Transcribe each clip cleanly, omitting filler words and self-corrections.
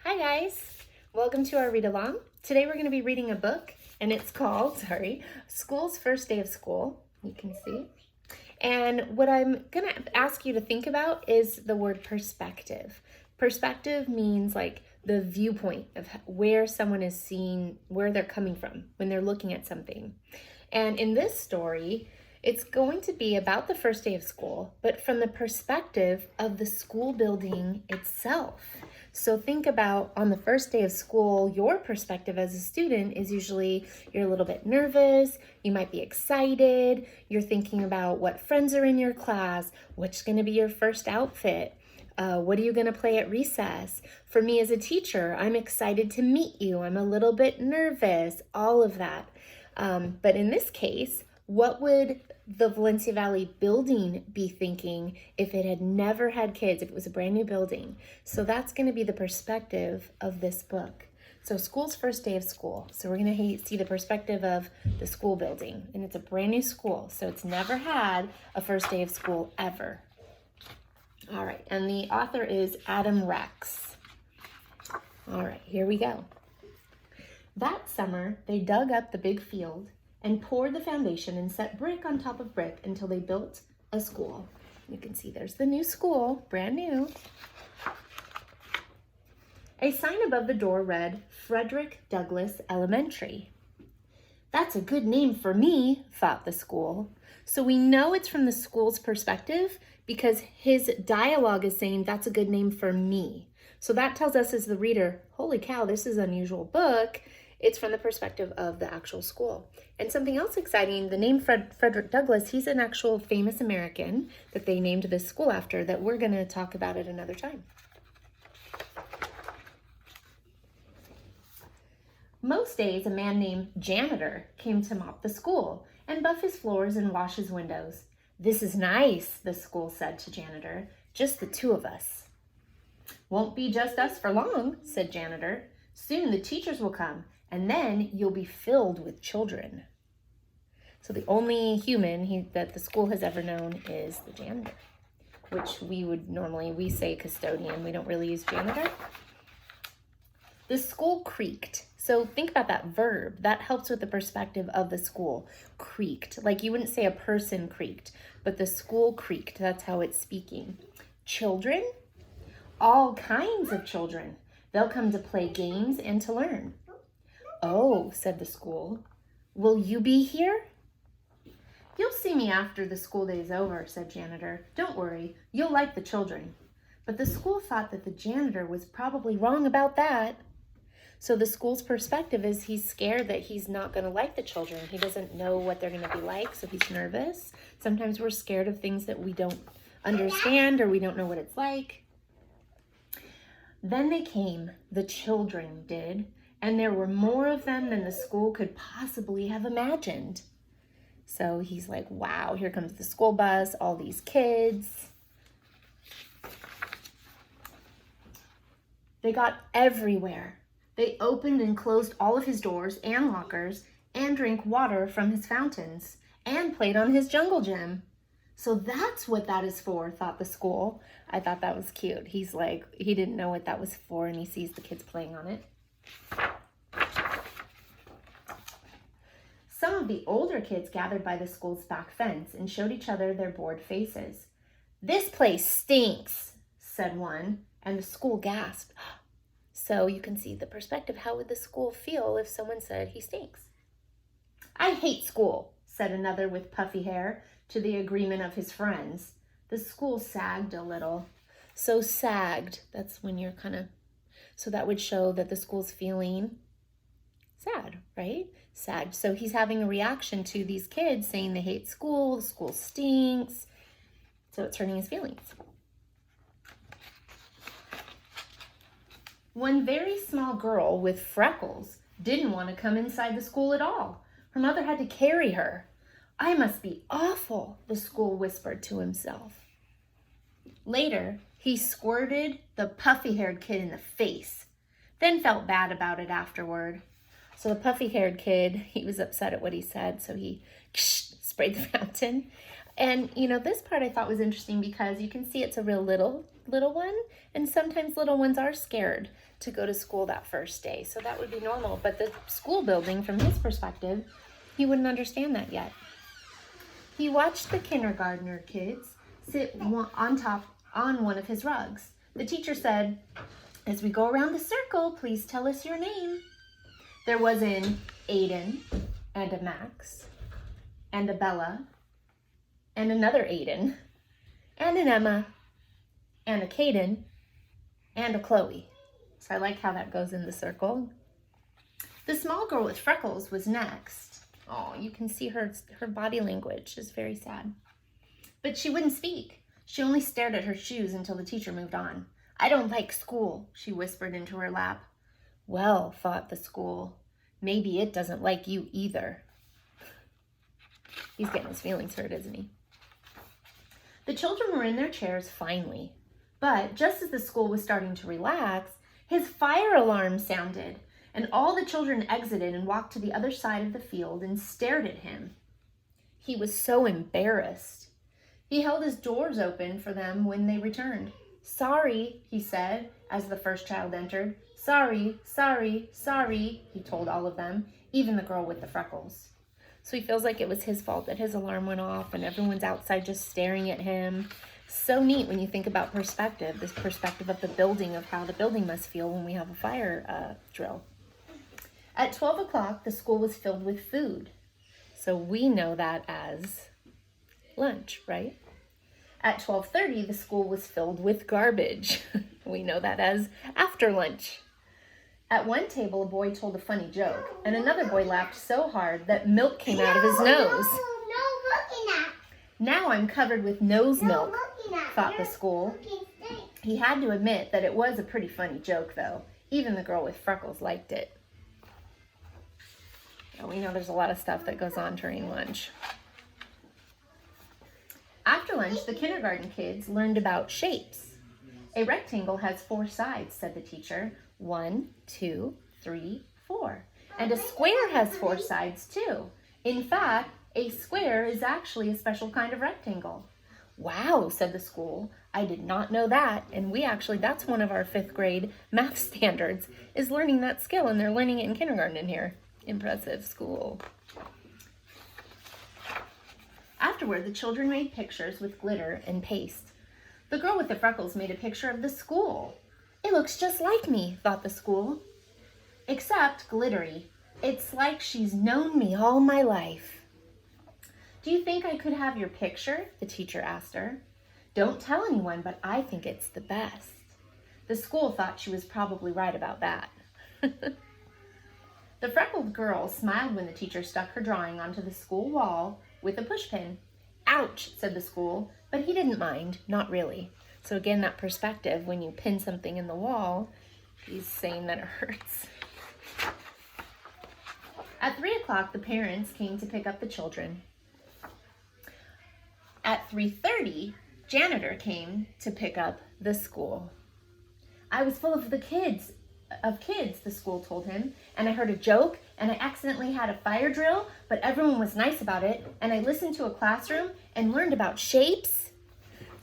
Hi guys, welcome to our read along. Today we're going to be reading a book and it's called, School's First Day of School. You can see. And what I'm going to ask you to think about is the word perspective. Perspective means like the viewpoint of where someone is seeing, where they're coming from when they're looking at something. And in this story, it's going to be about the first day of school, but from the perspective of the school building itself. So think about on the first day of school, your perspective as a student is usually you're a little bit nervous, you might be excited, you're thinking about what friends are in your class, what's going to be your first outfit, what are you going to play at recess? For me as a teacher, I'm excited to meet you, I'm a little bit nervous, all of that. But in this case, what would the Valencia Valley building be thinking if it had never had kids, if it was a brand new building? So that's going to be the perspective of this book. So school's first day of school. So we're going to see the perspective of the school building. And it's a brand new school. So it's never had a first day of school ever. All right. And the author is Adam Rex. All right, here we go. That summer, they dug up the big field and poured the foundation and set brick on top of brick until they built a school. You can see there's the new school, brand new. A sign above the door read, Frederick Douglass Elementary. That's a good name for me, thought the school. So we know it's from the school's perspective because his dialogue is saying that's a good name for me. So that tells us as the reader, holy cow, this is an unusual book. It's from the perspective of the actual school. And something else exciting, the name Frederick Douglass, he's an actual famous American that they named this school after that we're going to talk about at another time. Most days, a man named Janitor came to mop the school and buff his floors and wash his windows. This is nice, the school said to Janitor, just the two of us. Won't be just us for long, said Janitor. Soon the teachers will come, and then you'll be filled with children. So the only human that the school has ever known is the janitor, which we say custodian. We don't really use janitor. The school creaked. So think about that verb. That helps with the perspective of the school. Creaked. Like you wouldn't say a person creaked, but the school creaked. That's how it's speaking. Children? All kinds of children. They'll come to play games and to learn. Oh, said the school. Will you be here? You'll see me after the school day is over, said Janitor. Don't worry, you'll like the children. But the school thought that the janitor was probably wrong about that. So the school's perspective is he's scared that he's not going to like the children. He doesn't know what they're going to be like, so he's nervous. Sometimes we're scared of things that we don't understand or we don't know what it's like. Then they came, the children did, and there were more of them than the school could possibly have imagined. So he's like, wow, here comes the school bus, all these kids. They got everywhere. They opened and closed all of his doors and lockers and drank water from his fountains and played on his jungle gym. So that's what that is for, thought the school. I thought that was cute. He's like, he didn't know what that was for, and he sees the kids playing on it. Some of the older kids gathered by the school's back fence and showed each other their bored faces. This place stinks, said one, and the school gasped. So you can see the perspective. How would the school feel if someone said he stinks? I hate school, said another with puffy hair, to the agreement of his friends. The school sagged a little. So sagged, that's when you're so that would show that the school's feeling sad, right? Sagged. So he's having a reaction to these kids saying they hate school, the school stinks. So it's hurting his feelings. One very small girl with freckles didn't want to come inside the school at all. Her mother had to carry her. I must be awful, the school whispered to himself. Later, he squirted the puffy-haired kid in the face, then felt bad about it afterward. So the puffy-haired kid, he was upset at what he said, so he sprayed the fountain. And, you know, this part I thought was interesting because you can see it's a real little one. And sometimes little ones are scared to go to school that first day. So that would be normal. But the school building, from his perspective, he wouldn't understand that yet. He watched the kindergartner kids sit on one of his rugs. The teacher said, "As we go around the circle, please tell us your name." There was an Aiden and a Max and a Bella and another Aiden and an Emma and a Caden and a Chloe. So I like how that goes in the circle. The small girl with freckles was next. Oh, you can see her body language is very sad. But she wouldn't speak. She only stared at her shoes until the teacher moved on. "I don't like school," she whispered into her lap. Well, thought the school, maybe it doesn't like you either. He's getting his feelings hurt, isn't he? The children were in their chairs finally. But just as the school was starting to relax, his fire alarm sounded, and all the children exited and walked to the other side of the field and stared at him. He was so embarrassed. He held his doors open for them when they returned. "Sorry," he said, as the first child entered. "Sorry, sorry, sorry," he told all of them, even the girl with the freckles. So he feels like it was his fault that his alarm went off and everyone's outside just staring at him. So neat when you think about perspective, this perspective of the building, of how the building must feel when we have a fire drill. At 12 o'clock, the school was filled with food. So we know that as lunch, right? At 12:30, the school was filled with garbage. We know that as after lunch. At one table, a boy told a funny joke, and another boy laughed so hard that milk came out of his nose. No looking at. Now I'm covered with nose milk, thought the school. He had to admit that it was a pretty funny joke, though. Even the girl with freckles liked it. Now, we know there's a lot of stuff that goes on during lunch. After lunch, the kindergarten kids learned about shapes. "A rectangle has 4 sides," said the teacher. 1, 2, 3, 4. And a square has 4 sides too. In fact, a square is actually a special kind of rectangle. "Wow," said the school. "I did not know that." And that's one of our 5th grade math standards, is learning that skill, and they're learning it in kindergarten in here. Impressive school. Afterward, the children made pictures with glitter and paste. The girl with the freckles made a picture of the school. "It looks just like me," thought the school. "Except glittery. It's like she's known me all my life." "Do you think I could have your picture?" the teacher asked her. "Don't tell anyone, but I think it's the best." The school thought she was probably right about that. The freckled girl smiled when the teacher stuck her drawing onto the school wall with a pushpin. "Ouch," said the school, but he didn't mind, not really. So again, that perspective, when you pin something in the wall, he's saying that it hurts. At 3 o'clock, the parents came to pick up the children. At 3:30, janitor came to pick up the school. "I was full of kids, the school told him, and I heard a joke, and I accidentally had a fire drill, but everyone was nice about it, and I listened to a classroom and learned about shapes."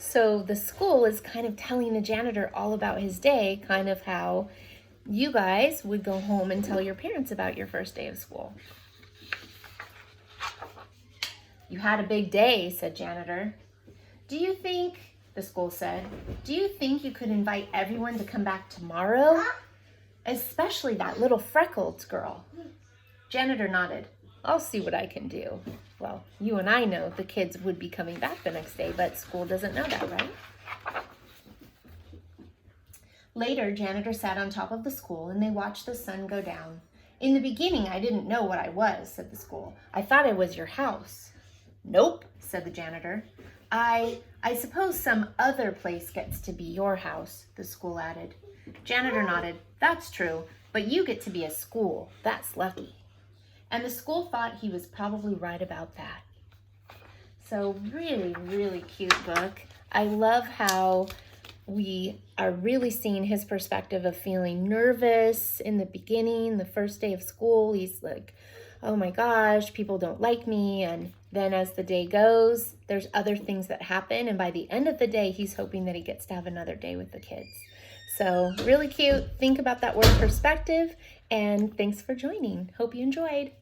So the school is kind of telling the janitor all about his day, kind of how you guys would go home and tell your parents about your first day of school. "You had a big day," said janitor. "Do you think," the school said, "do you think you could invite everyone to come back tomorrow? Especially that little freckled girl." Janitor nodded. "I'll see what I can do." Well, you and I know the kids would be coming back the next day, but school doesn't know that, right? Later, janitor sat on top of the school and they watched the sun go down. "In the beginning, I didn't know what I was," said the school. "I thought I was your house." "Nope," said the janitor. I suppose some other place gets to be your house," the school added. Janitor nodded. "That's true, but you get to be a school. That's lucky." And the school thought he was probably right about that. So really, really cute book. I love how we are really seeing his perspective of feeling nervous in the beginning, the first day of school. He's like, "Oh my gosh, people don't like me." And Then as the day goes, there's other things that happen. And by the end of the day, he's hoping that he gets to have another day with the kids. So really cute. Think about that word perspective. And thanks for joining. Hope you enjoyed.